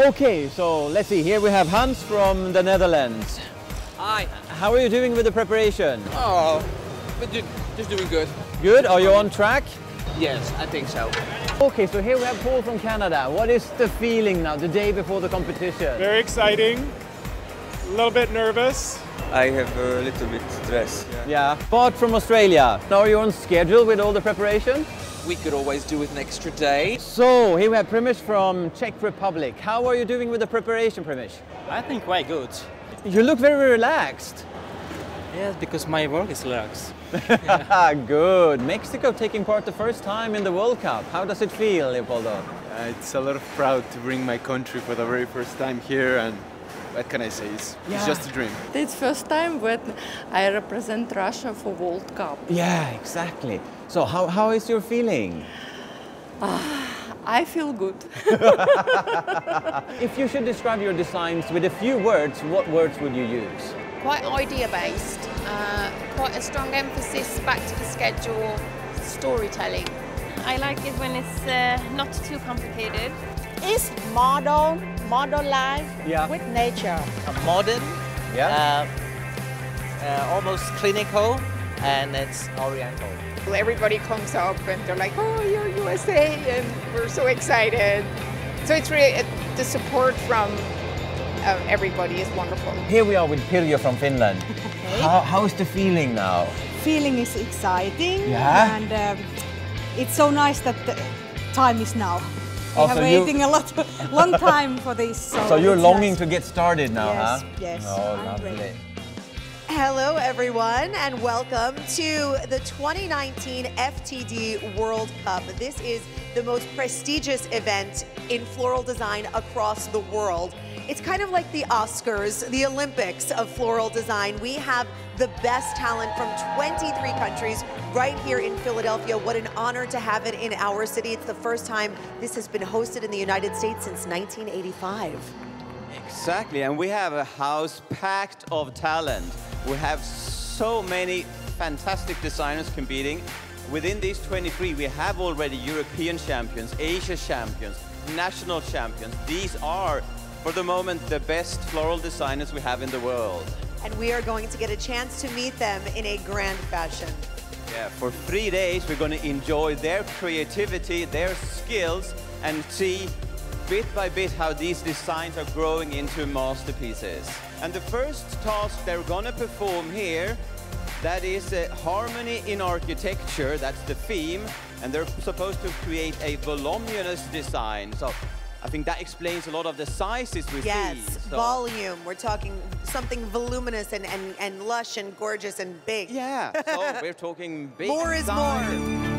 Okay, so let's see. Here we have Hans from the Netherlands. Hi. How are you doing with the preparation? Oh, but just doing good. Good? Are you on track? Yes, I think so. Okay, so here we have Paul from Canada. What is the feeling now, the day before the competition? Very exciting, a little bit nervous. I have a little bit stress. Yeah. Bart from Australia. Now are you on schedule with all the preparation? We could always do with an extra day. So here we have Primož from Czech Republic. How are you doing with the preparation, Primož? I think quite good. You look very relaxed. Yes, because my work is relaxed. Good. Mexico taking part the first time in the World Cup. How does it feel, Leopoldo? It's a lot of proud to bring my country for the very first time here, and what can I say? It's just a dream. It's first time when I represent Russia for World Cup. Yeah, exactly. So how is your feeling? I feel good. If you should describe your designs with a few words, what words would you use? Quite idea-based, quite a strong emphasis back to the schedule, storytelling. I like it when it's not too complicated. It's modern life with nature. Modern, Yeah. almost clinical, and it's oriental. Everybody comes up and they're like, oh, you're USA, and we're so excited. So it's really, the support from everybody is wonderful. Here we are with Pirjo from Finland. Okay. How is the feeling now? Feeling is exciting, Yeah. and it's so nice that the time is now. We Oh, have so you- waiting long time for this. So you're it's longing nice. to get started now, Yes, huh? yes, Oh, I'm lovely. ready. Hello everyone and welcome to the 2019 FTD World Cup. This is the most prestigious event in floral design across the world. It's kind of like the Oscars, the Olympics of floral design. We have the best talent from 23 countries right here in Philadelphia. What an honor to have it in our city. It's the first time this has been hosted in the United States since 1985. Exactly, and we have a house packed of talent. We have so many fantastic designers competing. Within these 23, we have already European champions, Asia champions, national champions. These are, for the moment, the best floral designers we have in the world. And we are going to get a chance to meet them in a grand fashion. Yeah, for 3 days, we're going to enjoy their creativity, their skills, and see bit by bit how these designs are growing into masterpieces. And the first task they're going to perform here, that is harmony in architecture. That's the theme, and they're supposed to create a voluminous design. So I think that explains a lot of the sizes we see. Yes, So, volume. We're talking something voluminous and lush and gorgeous and big. yeah, so we're talking big More is size. more.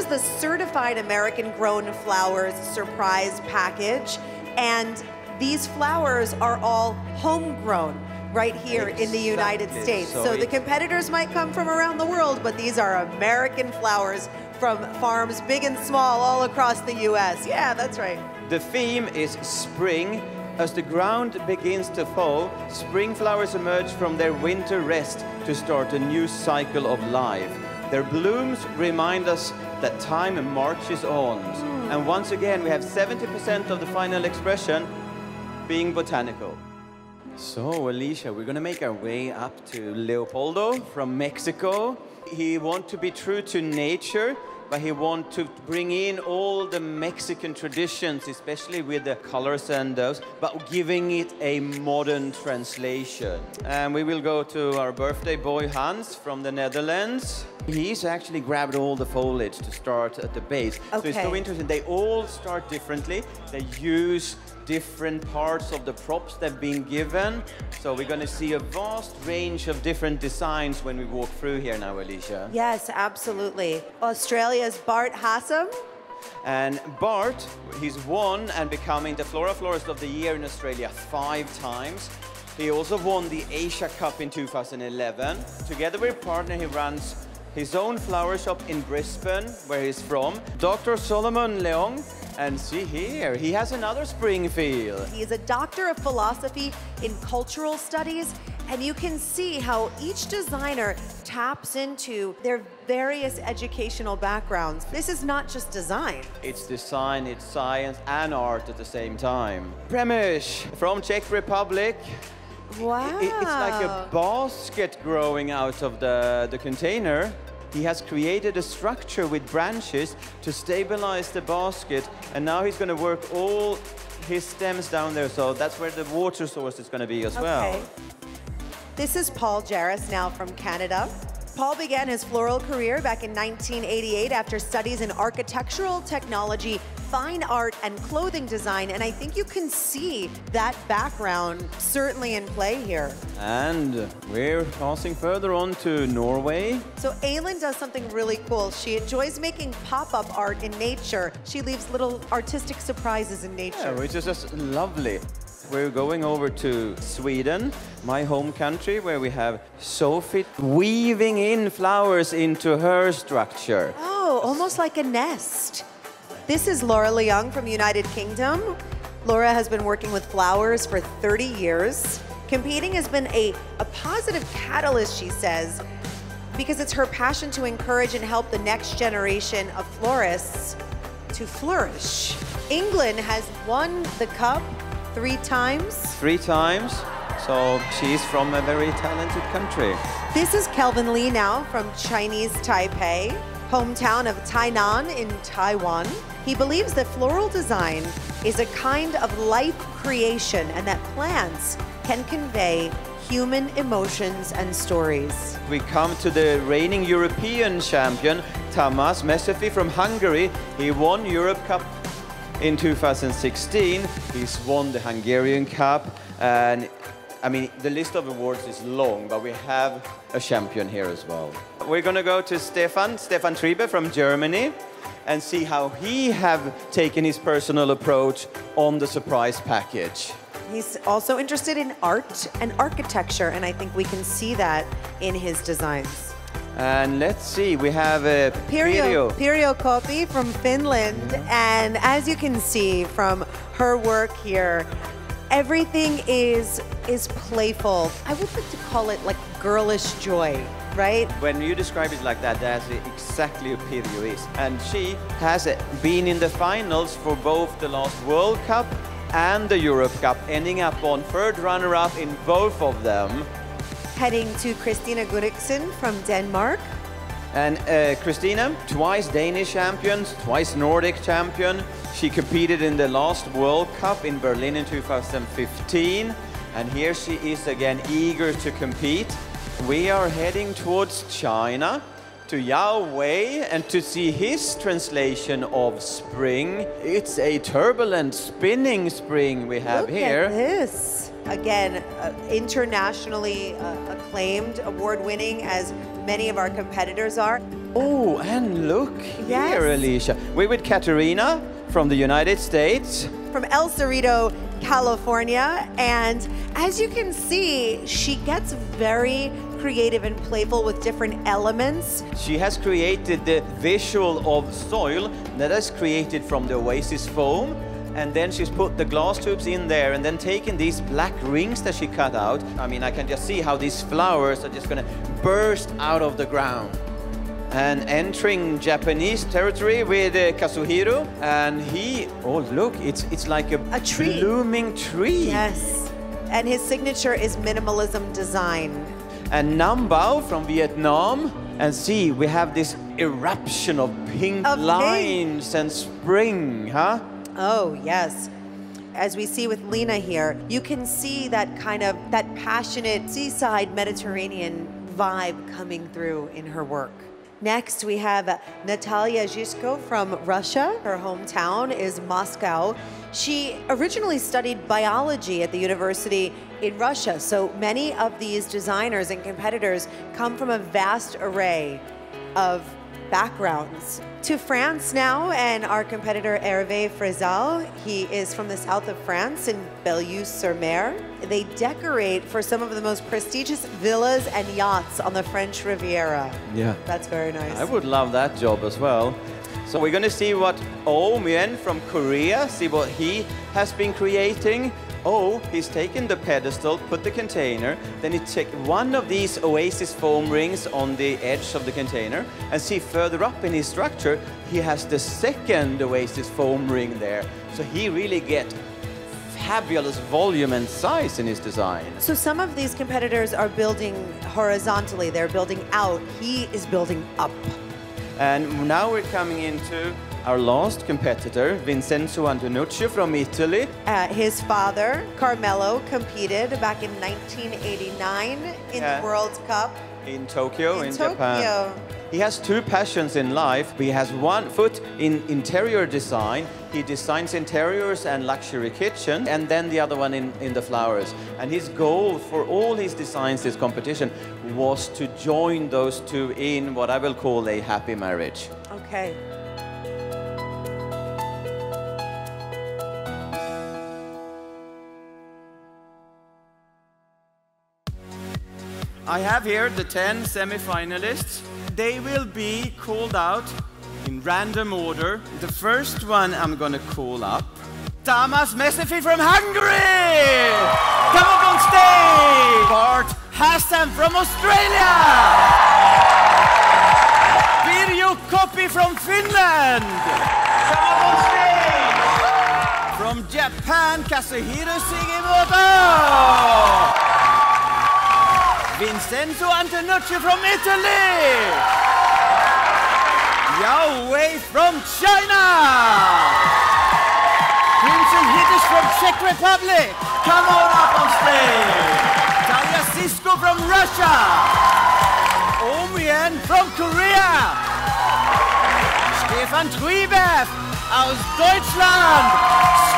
the Certified American Grown Flowers Surprise Package. And these flowers are all homegrown right here in the United States. So the competitors might come from around the world, but these are American flowers from farms big and small all across the US. Yeah, that's right. The theme is spring. As the ground begins to thaw, spring flowers emerge from their winter rest to start a new cycle of life. Their blooms remind us that time marches on. And once again, we have 70% of the final expression being botanical. So, Alicia, we're going to make our way up to Leopoldo from Mexico. He wants to be true to nature, but he wants to bring in all the Mexican traditions, especially with the colors and those, but giving it a modern translation. And we will go to our birthday boy, Hans, from the Netherlands. He's actually grabbed all the foliage to start at the base. So it's so interesting. They all start differently. They use different parts of the props they've been given. So we're going to see a vast range of different designs when we walk through here now, Alicia. Yes, absolutely. Australia's Bart Hassam. And Bart, he's won and becoming the Florist of the Year in Australia 5 times. He also won the Asia Cup in 2011. Together with a partner, he runs his own flower shop in Brisbane, where he's from. Dr. Solomon Leong. And see here, he has another spring feel. He is a doctor of philosophy in cultural studies, and you can see how each designer taps into their various educational backgrounds. This is not just design. It's design, it's science, and art at the same time. Premeš from Czech Republic. Wow. It's like a basket growing out of the container. He has created a structure with branches to stabilize the basket, and now he's going to work all his stems down there, so that's where the water source is going to be as well. This is Paul Jarris now from Canada. Paul began his floral career back in 1988 after studies in architectural technology, fine art, and clothing design, and I think you can see that background certainly in play here. And we're passing further on to Norway. So Aylin does something really cool. She enjoys making pop-up art in nature. She leaves little artistic surprises in nature. Yeah, which is just lovely. We're going over to Sweden, my home country, where we have Sophie weaving in flowers into her structure. Oh, almost like a nest. This is Laura Leung from United Kingdom. Laura has been working with flowers for 30 years. Competing has been a positive catalyst, she says, because it's her passion to encourage and help the next generation of florists to flourish. England has won the cup 3 times. 3 times. So she's from a very talented country. This is Kelvin Lee now from Chinese Taipei, hometown of Tainan in Taiwan. He believes that floral design is a kind of life creation and that plants can convey human emotions and stories. We come to the reigning European champion, Tamás Messerfi from Hungary. He won Europe Cup in 2016. He's won the Hungarian Cup, and I mean, the list of awards is long, but we have a champion here as well. We're going to go to Stefan Triebe from Germany and see how he have taken his personal approach on the surprise package. He's also interested in art and architecture, and I think we can see that in his designs. And let's see, we have a Pirjo Kopi from Finland, and as you can see from her work here, everything is playful. I would like to call it like girlish joy, right? When you describe it like that, that's exactly what Pirjo is. And she has been in the finals for both the last World Cup and the Europe Cup, ending up on 3rd runner-up in both of them. Heading to Christina Gudiksen from Denmark. And Christina, twice Danish champion, twice Nordic champion. She competed in the last World Cup in Berlin in 2015. And here she is again, eager to compete. We are heading towards China, to Yao Wei, and to see his translation of spring. It's a turbulent, spinning spring we have here. Look at this. Again, internationally acclaimed, award-winning, as many of our competitors are. Oh, and look Yes. here, Alicia. We're with Katerina from the United States. From El Cerrito, California. And as you can see, she gets very creative and playful with different elements. She has created the visual of soil that is created from the oasis foam. And then she's put the glass tubes in there and then taken these black rings that she cut out. I mean, I can just see how these flowers are just gonna burst out of the ground. And entering Japanese territory with Kazuhiro, and oh look, it's like a tree. blooming tree. Yes, and his signature is minimalism design. And Nam Bao from Vietnam, and see, we have this eruption of pink lines and spring, huh? Oh, yes. As we see with Lena here, you can see that that passionate seaside Mediterranean vibe coming through in her work. Next, we have Natalia Zhisko from Russia. Her hometown is Moscow. She originally studied biology at the university in Russia, so many of these designers and competitors come from a vast array of backgrounds. To France now, and our competitor Hervé Frézal, he is from the south of France in Belleuil-sur-Mer. They decorate for some of the most prestigious villas and yachts on the French Riviera. Yeah. That's very nice. I would love that job as well. So we're going to see what Oh Myen from Korea, see what he has been creating. Oh, he's taken the pedestal, put the container, then he take one of these oasis foam rings on the edge of the container, and see further up in his structure, he has the second oasis foam ring there. So he really gets fabulous volume and size in his design. So some of these competitors are building horizontally, they're building out. He is building up. And now we're coming into our last competitor, Vincenzo Antonucci from Italy. His father, Carmelo, competed back in 1989 in the World Cup. In Tokyo, in Tokyo. Japan. He has two passions in life. He has one foot in interior design. He designs interiors and luxury kitchen, and then the other one in the flowers. And his goal for all his designs, this competition, was to join those two in what I will call a happy marriage. Okay. I have here the 10 semi-finalists. They will be called out in random order. The first one I'm going to call up, Tamas Mesefi from Hungary! Come up on stage! Bart Hassam from Australia! Pirjo Koppi from Finland! Come up on stage! From Japan, Kazuhiro Sugimoto! Vincenzo Antonucci from Italy! Yao Wei from China! Crimson Hitters from Czech Republic! Come on up on stage! Talia Sisko from Russia! Oh Myen from Korea! Stefan Trübeff aus Deutschland!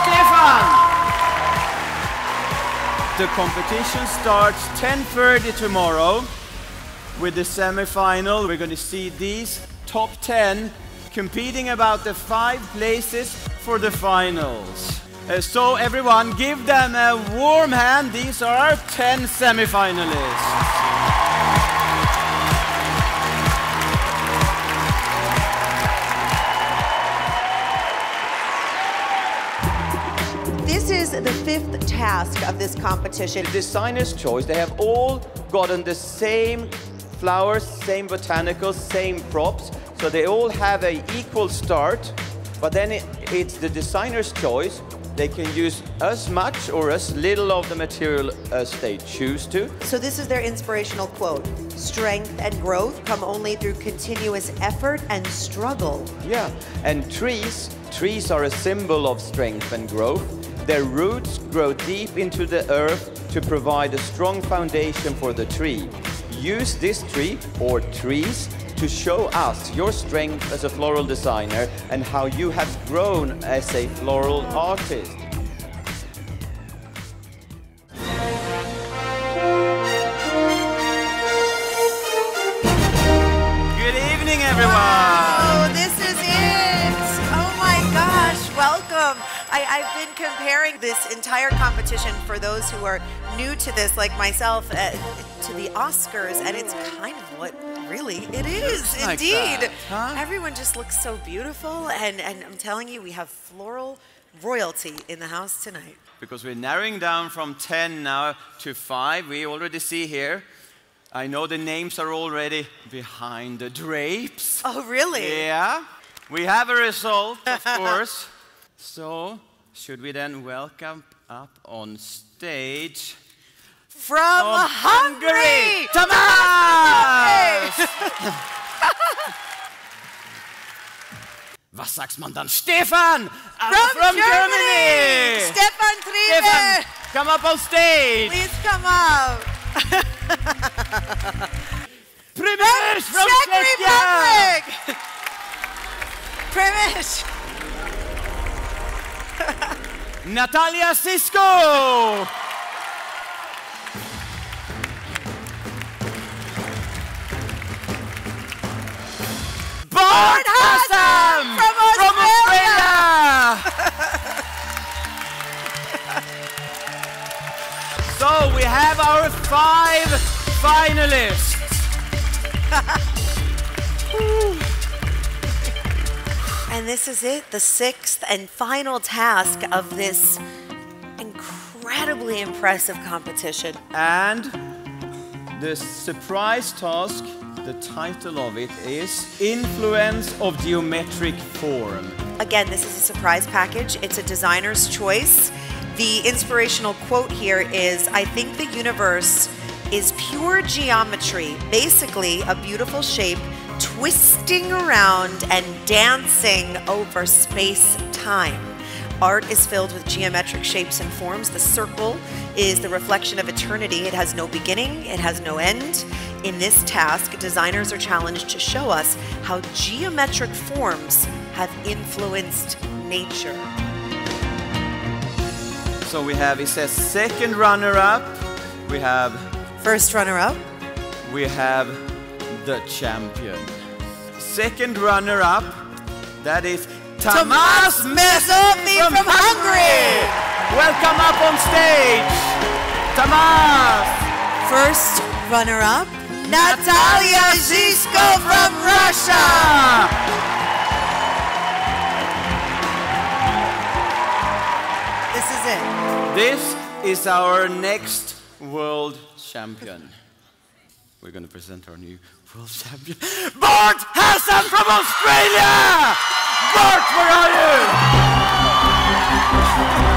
Stefan! The competition starts 10:30 tomorrow with the semi-final. We're going to see these top 10 competing about the 5 places for the finals. So everyone, give them a warm hand. These are our 10 semi-finalists. This is the 5th task of this competition. The designer's choice, they have all gotten the same flowers, same botanicals, same props, so they all have an equal start, but then it's the designer's choice. They can use as much or as little of the material as they choose to. So this is their inspirational quote. Strength and growth come only through continuous effort and struggle. Yeah, and trees are a symbol of strength and growth. Their roots grow deep into the earth to provide a strong foundation for the tree. Use this tree or trees to show us your strength as a floral designer and how you have grown as a floral artist. Good evening, everyone. I've been comparing this entire competition for those who are new to this, like myself, to the Oscars, and it's kind of what really it is, like indeed. that, huh? Everyone just looks so beautiful, and I'm telling you, we have floral royalty in the house tonight. Because we're narrowing down from 10 now to 5. We already see here. I know the names are already behind the drapes. Oh, really? Yeah. We have a result, of course. So, should we then welcome up on stage from Hungary, Tamás! Was sagt man dann? Stefan! From Germany! Stefan Triebe! Stefan, come up on stage! Please come up! Primish from Czech Republic! Primish! Natalia Sisko! Bart Hassam! From Australia! So we have our 5 finalists. And this is it, the 6th and final task of this incredibly impressive competition. And the surprise task, the title of it is Influence of Geometric Form. Again, this is a surprise package. It's a designer's choice. The inspirational quote here is, "I think the universe is pure geometry, basically a beautiful shape twisting around and dancing over space-time. Art is filled with geometric shapes and forms. The circle is the reflection of eternity. It has no beginning, it has no end. In this task, designers are challenged to show us how geometric forms have influenced nature." So we have, it says second runner-up, we have first runner-up, we have the champion. Second runner-up, that is Tamás Meszofi from Hungary! Welcome up on stage, Tamás! First runner-up, Natalia Zizko from Russia! This is it. This is our next world champion. We're going to present our new world champion, Bart Hassam from Australia! Bart, where are you?